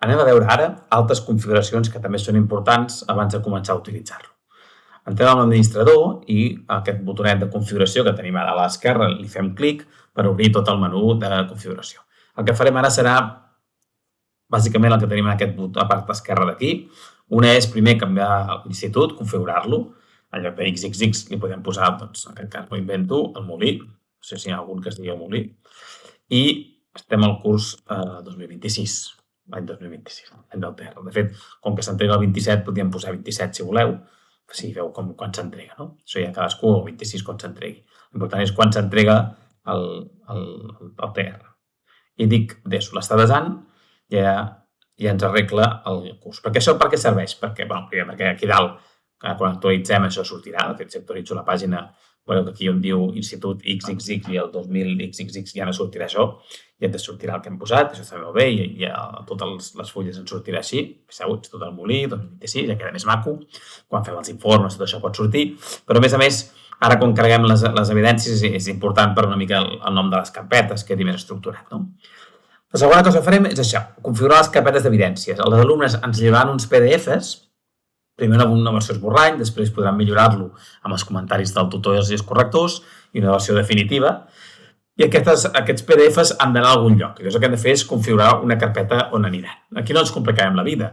Anem a veure ara altres configuracions que també són importants abans de començar a utilitzar-lo. Entrem a l'administrador i aquest botonet de configuració que tenim ara a l'esquerra li fem clic per obrir tot el menú de configuració. El que farem ara serà bàsicament el que tenim en aquest a part esquerra d'aquí. Una és primer canviar l'institut, configurar-lo. En lloc de XXX li podem posar, doncs, en aquest cas m'ho invento, el Molí. No sé si hi ha algun que es digui el Molí. I estem al curs 2026, l'any 2026, l'any del Terra. De fet, com que s'entrega el 27, podríem posar 27 si voleu. Si veu quan s'entrega, no? Això ja cadascú, el 26 quan s'entregui. L'important és quan s'entrega el TR. I dic DESO, l'està desant, ja ens arregla el curs. Perquè això per què serveix? Perquè aquí dalt, quan actualitzem, això sortirà. De fet, si actualitzo la pàgina, veureu que aquí on diu Institut XXX i el 2000XXX ja no sortirà això, ja ens sortirà el que hem posat, això està molt bé, i a totes les fulles ens sortirà així, sabeu, tot el Molí, 2026, ja queda més maco, quan fem els informes tot això pot sortir, però a més, ara quan carreguem les evidències és important per una mica el nom de les carpetes, quedi més estructurat, no? La segona cosa que farem és això, configurar les carpetes d'evidències. Els alumnes ens llevaran uns PDFs, primer una versió esborrany, després podran millorar-lo amb els comentaris del tutor i els correctors i una versió definitiva. I aquests PDFs han d'anar a algun lloc. Llavors el que hem de fer és configurar una carpeta on aniran. Aquí no ens complicarem la vida.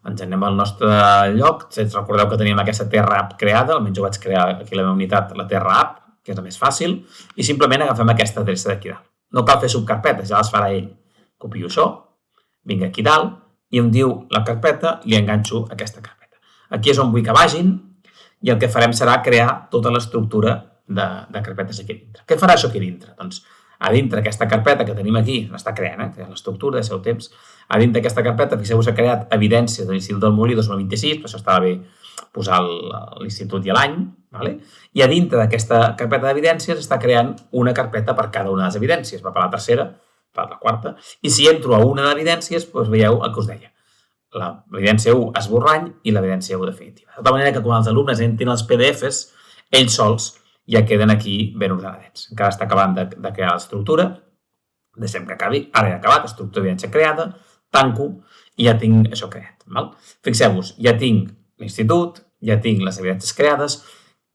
Ens anem al nostre lloc. Recordeu que teníem aquesta Terra App creada, almenys jo vaig crear aquí la meva unitat, la Terra App, que és la més fàcil, i simplement agafem aquesta adreça d'aquí dalt. No cal fer subcarpetes, ja les farà ell. Copio això, vinc aquí dalt, i em diu la carpeta, li enganxo aquesta carpeta. Aquí és on vull que vagin i el que farem serà crear tota l'estructura de carpetes aquí dintre. Què farà això aquí dintre? Doncs a dintre aquesta carpeta que tenim aquí, l'està creant, creant l'estructura, de seu temps, a dintre d'aquesta carpeta, fixeu-vos, s'ha creat evidències de l'Institut del Molí 2026, per això estava bé posar l'institut i l'any, i a dintre d'aquesta carpeta d'evidències està creant una carpeta per cada una de les evidències, va per la tercera, per la quarta, i si entro a una d'evidències, doncs veieu el que us deia. L'evidència 1 esborrany i l'evidència 1 definitiva. De tota manera que quan els alumnes entrin els PDFs, ells sols ja queden aquí ben ordenadets. Encara està acabant de crear l'estructura, deixem que acabi, ara ja ha acabat, estructura d'evidència creada, tanco i ja tinc això creat. Fixeu-vos, ja tinc l'institut, ja tinc les evidències creades,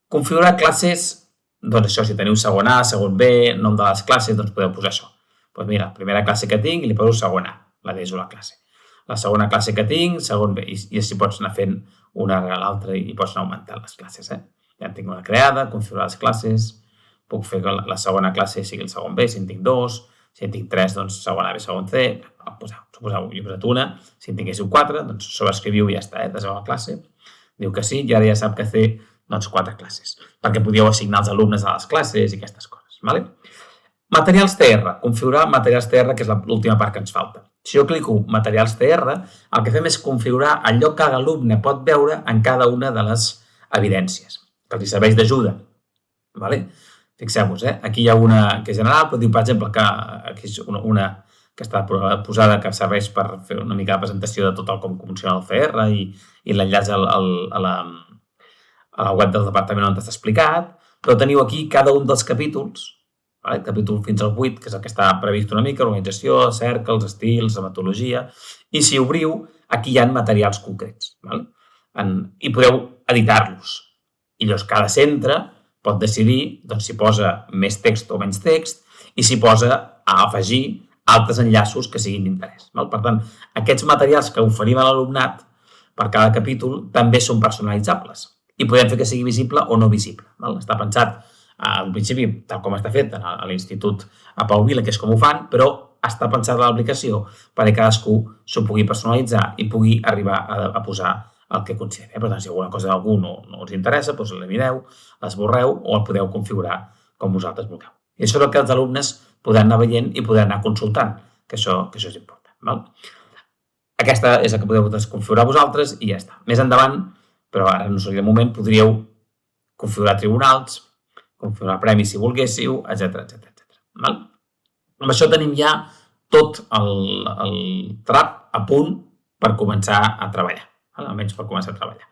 configurar classes, doncs això, si teniu segon A, segon B, nom de les classes, doncs podeu posar això. Doncs mira, primera classe que tinc i li poso segon A, la DESO la classe. La segona classe que tinc, segon B, i així pots anar fent una a l'altra i pots anar augmentant les classes. Ja en tinc una creada, configurar les classes, puc fer que la segona classe sigui el segon B, si en tinc dos, si en tinc tres, doncs segon A, B, segon C, suposeu, jo he posat una, si en tinguéssiu quatre, doncs sobreescriviu i ja està, de segona classe, diu que sí, i ara ja sap que té, doncs, 4 classes, perquè podíeu assignar els alumnes a les classes i aquestes coses, ¿vale? Materials TR, configurar materials TR, que és l'última part que ens falta. Si jo clico materials TR, el que fem és configurar allò que l'alumne pot veure en cada una de les evidències, que els serveix d'ajuda. Fixeu-vos, aquí hi ha una que és general, però diu, per exemple, que aquí és una que està posada que serveix per fer una mica de presentació de tot el com funciona el CR i l'enllaç a la web del departament on està explicat, però teniu aquí cada un dels capítols, capítol fins al 8, que és el que està previst una mica, organització, cercles, estils, metodologia, i si obriu, aquí hi ha materials concrets. I podeu editar-los. I llavors cada centre pot decidir si posa més text o menys text i si posa a afegir altres enllaços que siguin d'interès. Per tant, aquests materials que oferim a l'alumnat per cada capítol també són personalitzables i podem fer que sigui visible o no visible. Està pensat al principi, tal com està fet a l'Institut a Pau Vila, que és com ho fan, però està pensada l'aplicació perquè cadascú s'ho pugui personalitzar i pugui arribar a posar el que consideri. Per tant, si alguna cosa d'algú no us interessa, doncs l'elimineu, l'esborreu o el podeu configurar com vosaltres vulgueu. I això és el que els alumnes podran anar veient i podran anar consultant, que això és important. Aquesta és la que podeu configurar vosaltres i ja està. Més endavant, però ara no seria el moment, podríeu configurar tribunals, configurar premis si volguéssiu, etc. Amb això tenim ja tot el trap a punt per començar a treballar, almenys per començar a treballar.